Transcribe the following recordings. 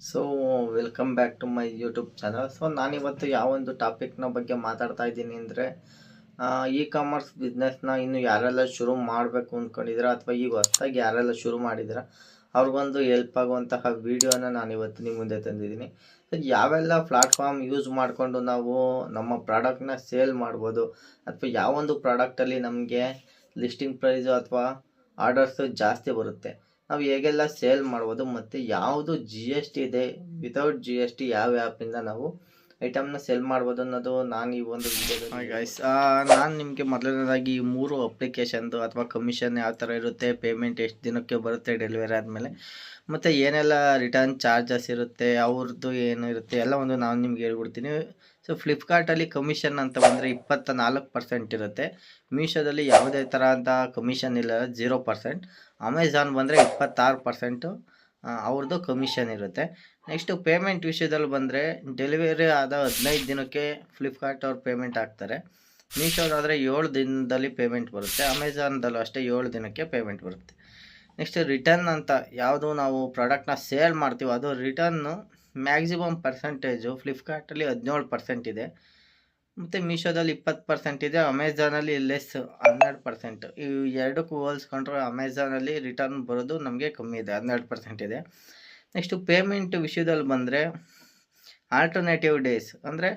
So welcome back to my YouTube channel. So ನಾನಿವತ್ತು ಯಾವೊಂದು ಟಾಪಿಕ್ನ ಬಗ್ಗೆ ಮಾತಾಡ್ತಾ ಇದ್ದೀನಿ ಅಂದರೆ, ಇ ಕಾಮರ್ಸ್ ಬಿಸ್ನೆಸ್ನ ಇನ್ನು ಯಾರೆಲ್ಲ ಶುರು ಮಾಡಬೇಕು ಅಂದ್ಕೊಂಡಿದ್ದೀರಾ ಅಥವಾ ಈಗ ಹೊಸದಾಗಿ ಯಾರೆಲ್ಲ ಶುರು ಮಾಡಿದ್ದೀರಾ ಅವ್ರಿಗೊಂದು ಹೆಲ್ಪ್ ಆಗುವಂತಹ ವೀಡಿಯೋನ ನಾನಿವತ್ತು ನಿಮ್ಮ ಮುಂದೆ ತಂದಿದ್ದೀನಿ. ಯಾವೆಲ್ಲ ಪ್ಲಾಟ್ಫಾರ್ಮ್ ಯೂಸ್ ಮಾಡಿಕೊಂಡು ನಾವು ನಮ್ಮ ಪ್ರಾಡಕ್ಟ್ನ ಸೇಲ್ ಮಾಡ್ಬೋದು, ಅಥವಾ ಯಾವೊಂದು ಪ್ರಾಡಕ್ಟಲ್ಲಿ ನಮಗೆ ಲಿಸ್ಟಿಂಗ್ ಪ್ರೈಸು ಅಥವಾ ಆರ್ಡರ್ಸು ಜಾಸ್ತಿ ಬರುತ್ತೆ, ನಾವು ಹೇಗೆಲ್ಲ ಸೇಲ್ ಮಾಡ್ಬೋದು, ಮತ್ತು ಯಾವುದು ಜಿ ಎಸ್ ಟಿ ಇದೆ, ವಿತೌಟ್ ಜಿ ಎಸ್ ಟಿ ಯಾವ ಆ್ಯಪಿಂದ ನಾವು ಐಟಮ್ನ ಸೇಲ್ ಮಾಡ್ಬೋದು ಅನ್ನೋದು ನಾನು ಈ ಒಂದು ವಿಡಿಯೋದಲ್ಲಿ ಗೈಸ್. ನಾನು ನಿಮಗೆ ಮೊದಲನೇದಾಗಿ ಈ 3 ಅಪ್ಲಿಕೇಶನ್ದು ಅಥವಾ ಕಮಿಷನ್ ಯಾವ ಥರ ಇರುತ್ತೆ, ಪೇಮೆಂಟ್ ಎಷ್ಟು ದಿನಕ್ಕೆ ಬರುತ್ತೆ ಡೆಲಿವರಿ ಆದಮೇಲೆ, ಮತ್ತು ಏನೆಲ್ಲ ರಿಟರ್ನ್ ಚಾರ್ಜಸ್ ಇರುತ್ತೆ, ಅವ್ರದ್ದು ಏನು ಇರುತ್ತೆ ಎಲ್ಲ ಒಂದು ನಾನು ನಿಮ್ಗೆ ಹೇಳ್ಬಿಡ್ತೀನಿ. ಸೊ ಫ್ಲಿಪ್ಕಾರ್ಟಲ್ಲಿ ಕಮಿಷನ್ ಅಂತ ಬಂದರೆ 24% ಇರುತ್ತೆ. ಮೀಶೋದಲ್ಲಿ ಯಾವುದೇ ಥರ ಅಂತ ಕಮಿಷನ್ ಇಲ್ಲ, 0%. ಅಮೆಝಾನ್ ಬಂದರೆ 26% ಅವ್ರದ್ದು ಕಮಿಷನ್ ಇರುತ್ತೆ. ನೆಕ್ಸ್ಟು ಪೇಮೆಂಟ್ ವಿಷಯದಲ್ಲಿ ಬಂದರೆ ಡೆಲಿವರಿ ಆದ 15 ದಿನಕ್ಕೆ ಫ್ಲಿಪ್ಕಾರ್ಟ್ ಅವ್ರು ಪೇಮೆಂಟ್ ಹಾಕ್ತಾರೆ. ಮೀಶೋದಾದರೆ 7 ದಿನದಲ್ಲಿ ಪೇಮೆಂಟ್ ಬರುತ್ತೆ. ಅಮೆಝಾನ್ದಲ್ಲೂ ಅಷ್ಟೇ 7 ದಿನಕ್ಕೆ ಪೇಮೆಂಟ್ ಬರುತ್ತೆ. ನೆಕ್ಸ್ಟ್ ರಿಟರ್ನ್ ಅಂತ ಯಾವುದು ನಾವು ಪ್ರಾಡಕ್ಟ್ನ ಸೇಲ್ ಮಾಡ್ತೀವೋ ಅದು ರಿಟರ್ನು ಮ್ಯಾಕ್ಸಿಮಮ್ ಪರ್ಸೆಂಟೇಜು ಫ್ಲಿಪ್ಕಾರ್ಟಲ್ಲಿ 17% ಇದೆ, ಮತ್ತು ಮೀಶೋದಲ್ಲಿ 20% ಇದೆ, ಅಮೆಝಾನಲ್ಲಿ ಲೆಸ್ 12%. ಇವು ಎರಡಕ್ಕೂ ಹೋಲಿಸ್ಕೊಂಡ್ರೆ ಅಮೆಝಾನಲ್ಲಿ ರಿಟರ್ನ್ ಬರೋದು ನಮಗೆ ಕಮ್ಮಿ ಇದೆ, 12% ಇದೆ. ನೆಕ್ಸ್ಟು ಪೇಮೆಂಟ್ ವಿಷಯದಲ್ಲಿ ಬಂದರೆ ಆಲ್ಟರ್ನೇಟಿವ್ ಡೇಸ್ ಅಂದರೆ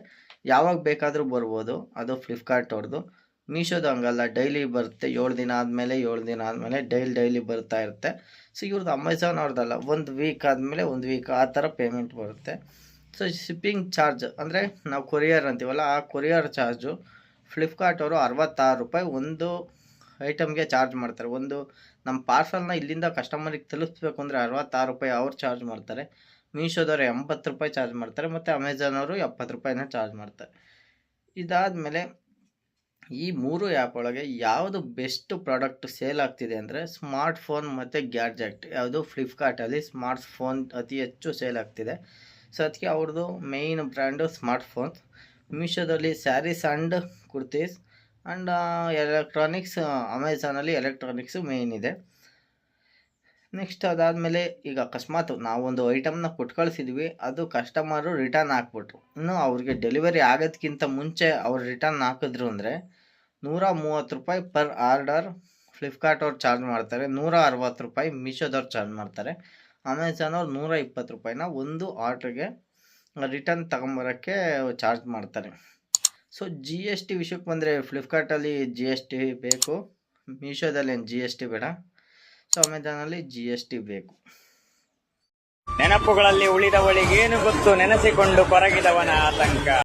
ಯಾವಾಗ ಬೇಕಾದರೂ ಬರ್ಬೋದು, ಅದು ಫ್ಲಿಪ್ಕಾರ್ಟ್ ಅವ್ರದ್ದು. ಮೀಶೋದು ಹಂಗಲ್ಲ, ಡೈಲಿ ಬರುತ್ತೆ, 7 ದಿನ ಆದಮೇಲೆ ಡೈಲಿ ಬರ್ತಾ ಇರುತ್ತೆ. ಸೊ ಇವ್ರದ್ದು ಅಮೆಝಾನ್ ಅವ್ರದ್ದಲ್ಲ, 1 ವೀಕ್ ಆದಮೇಲೆ 1 ವೀಕ್ ಆ ಥರ ಪೇಮೆಂಟ್ ಬರುತ್ತೆ. ಸೊ ಶಿಪ್ಪಿಂಗ್ ಚಾರ್ಜ್ ಅಂದರೆ ನಾವು ಕೊರಿಯರ್ ಅಂತೀವಲ್ಲ, ಆ ಕೊರಿಯರ್ ಚಾರ್ಜು ಫ್ಲಿಪ್ಕಾರ್ಟ್ ಅವರು 66 ರೂಪಾಯಿ ಒಂದು ಐಟಮ್ಗೆ ಚಾರ್ಜ್ ಮಾಡ್ತಾರೆ. ಒಂದು ನಮ್ಮ ಪಾರ್ಸಲ್ನ ಇಲ್ಲಿಂದ ಕಸ್ಟಮರಿಗೆ ತಲುಪಿಸ್ಬೇಕು ಅಂದರೆ 66 ರೂಪಾಯಿ ಅವ್ರು ಚಾರ್ಜ್ ಮಾಡ್ತಾರೆ. ಮೀಶೋದವರು 80 ರೂಪಾಯಿ ಚಾರ್ಜ್ ಮಾಡ್ತಾರೆ, ಮತ್ತು ಅಮೆಝಾನ್ ಅವರು 70 ರೂಪಾಯಿನ ಚಾರ್ಜ್ ಮಾಡ್ತಾರೆ. ಇದಾದಮೇಲೆ ಈ 3 ಆ್ಯಪ್ ಒಳಗೆ ಯಾವುದು ಬೆಸ್ಟ್ ಪ್ರಾಡಕ್ಟ್ ಸೇಲ್ ಆಗ್ತಿದೆ ಅಂದರೆ ಸ್ಮಾರ್ಟ್ ಫೋನ್ ಮತ್ತು ಗ್ಯಾಡ್ಜೆಟ್. ಯಾವುದು ಫ್ಲಿಪ್ಕಾರ್ಟಲ್ಲಿ ಸ್ಮಾರ್ಟ್ ಫೋನ್ ಅತಿ ಹೆಚ್ಚು ಸೇಲ್ ಆಗ್ತಿದೆ. ಸೊ ಅದಕ್ಕೆ ಅವ್ರದ್ದು ಮೇಯ್ನ್ ಬ್ರ್ಯಾಂಡು ಸ್ಮಾರ್ಟ್ ಫೋನ್. ಮೀಶೋದಲ್ಲಿ sarees and kurtis and electronics, ಅಮೆಝಾನಲ್ಲಿ ಎಲೆಕ್ಟ್ರಾನಿಕ್ಸು ಮೇಯ್ನ್ ಇದೆ. ನೆಕ್ಸ್ಟ್ ಅದಾದಮೇಲೆ ಈಗ ಅಕಸ್ಮಾತ್ ನಾವೊಂದು ಐಟಮ್ನ ಕೊಟ್ಟು ಕಳಿಸಿದ್ವಿ, ಅದು ಕಸ್ಟಮರು ರಿಟರ್ನ್ ಹಾಕ್ಬಿಟ್ರು, ಇನ್ನು ಅವ್ರಿಗೆ ಡೆಲಿವರಿ ಆಗೋದಕ್ಕಿಂತ ಮುಂಚೆ ಅವ್ರು ರಿಟರ್ನ್ ಹಾಕಿದ್ರು ಅಂದರೆ 130 ರೂಪಾಯಿ ಪರ್ ಆರ್ಡರ್ ಫ್ಲಿಪ್ಕಾರ್ಟ್ ಅವ್ರು ಚಾರ್ಜ್ ಮಾಡ್ತಾರೆ, 160 ರೂಪಾಯಿ ಮೀಶೋದವ್ರು ಚಾರ್ಜ್ ಮಾಡ್ತಾರೆ. ಅಮೆಝಾನ್ ಅವ್ರು 120 ರೂಪಾಯಿನ ಒಂದು ಆರ್ಡ್ರಿಗೆ ರಿಟರ್ನ್ ತಗೊಂಬರೋಕ್ಕೆ ಚಾರ್ಜ್ ಮಾಡ್ತಾರೆ. ಸೊ ಜಿ ಎಸ್ ಟಿ ವಿಷಯಕ್ಕೆ ಬಂದರೆ ಫ್ಲಿಪ್ಕಾರ್ಟಲ್ಲಿ ಜಿ ಎಸ್ ಟಿ ಬೇಕು, ಮೀಶೋದಲ್ಲಿ ಏನು ಜಿ ಎಸ್ ಟಿ ಬೇಡ. ಸೊ ಅಮೆಝಾನಲ್ಲಿ ಜಿ ಎಸ್ ಟಿ ಬೇಕು. ನೆನಪುಗಳಲ್ಲಿ ಉಳಿದವಳಿಗೇನು ಗೊತ್ತು, ನೆನೆಸಿಕೊಂಡು ಕೊರಗಿದವನ ಆತಂಕ.